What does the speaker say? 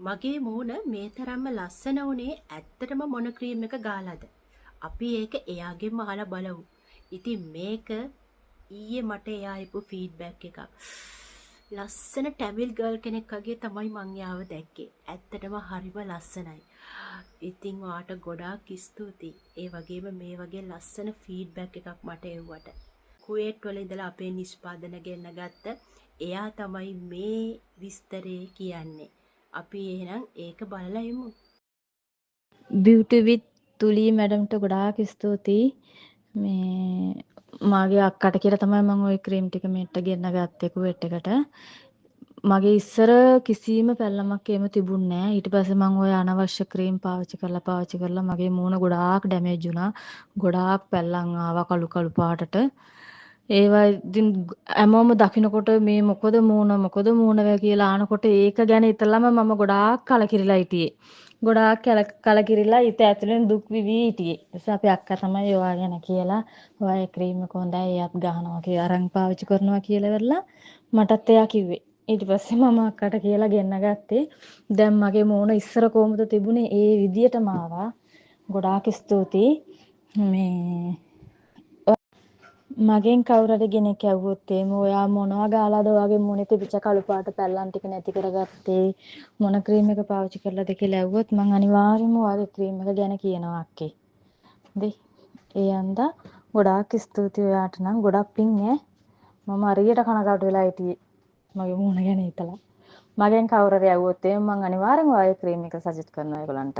මගේ මූණ මේ තරම්ම ලස්සන වුණේ ඇත්තටම මොන ක්‍රීම් එක ගාලාද? අපි ඒක එයාගෙන්ම අහලා බලමු. ඉතින් මේක ඊයේ මට එයා ආපු ෆීඩ්බැක් එකක්. ලස්සන ටැමිල් ගර්ල් කෙනෙක් වගේ තමයි මං එයාව දැක්කේ. ඇත්තටම හරිම ලස්සනයි. ඉතින් ඔයාට ගොඩාක් ස්තුතියි. ඒ වගේම මේ වගේ ලස්සන ෆීඩ්බැක් එකක් මට එව්වට. කුවේට් වල ඉඳලා අපේ නිෂ්පාදන ගෙන්න ගත්ත එයා තමයි මේ විස්තරේ කියන්නේ. අපි එහෙනම් ඒක බලලා එමු. බියුටි විත් තුලී මැඩම්ට ගොඩාක් ස්තුතියි. මේ මාගේ අක්කට කියලා තමයි මම ওই ක්‍රීම් ටික මෙට්ට ගෙන්න ගත්තේ කුවේට් එකට. මගේ ඉස්සර කිසිම පැල්ලමක් එහෙම තිබුණේ නැහැ. ඊට පස්සේ මම ওই අනවශ්‍ය ක්‍රීම් පාවිච්චි කරලා මගේ මූණ ගොඩාක් ඩැමේජ් වුණා. ගොඩාක් පැල්ලම් ආවා කළු කළු පාටට. ඒවා ඉතින් හැමෝම දකින්නකොට මේ මොකද මූණ වේ කියලා ආනකොට ඒක ගැන හිතලම මම ගොඩාක් කලකිරිලා හිටියේ. ගොඩාක් කලකිරිලා හිත ඇතුලෙන් දුක් විවි හිටියේ. ඊට පස්සේ අපේ අක්කා තමයි ඔයා ගැන කියලා ඔයා ඒ ක්‍රීම් එක හොඳයි එයත් ගහනවා කියලා අරන් පාවිච්චි කරනවා කියලා වෙරලා මටත් එයා කිව්වේ. ඊට පස්සේ මම අක්කට කියලා ගෙන්න ගත්තේ. දැන් මගේ මූණ ඉස්සර කොහොමද තිබුණේ ඒ විදියටම ආවා. ගොඩාක් ස්තුතියි. මේ මගෙන් කවුරු හරි කෙනෙක් ඇහුවොත් එහෙම ඔයා මොනවා ගාලාද ඔයාගේ මුණේ තිබිච්ච කළු පාට පැල්ලම් ටික නැති කරගත්තේ මොන ක්‍රීම් එක පාවිච්චි කරලාද කියලා ඇහුවොත් මං අනිවාර්යෙන්ම ඔයාගේ ක්‍රීම් එක ගැන කියනවා අක්කේ. හරි. ඒ අන්දා ගොඩාක් ස්තුතියි ඔයාට නම් ගොඩක් පිං ඈ. මම හරියට කනගාටු වෙලා හිටියේ මගේ මූණ ගැන හිතලා. මගෙන් කවුරු හරි ඇහුවොත් එහෙම මං අනිවාර්යෙන්ම ඔයාගේ ක්‍රීම් එක සජෙස්ට් කරනවා ඒගොල්ලන්ට.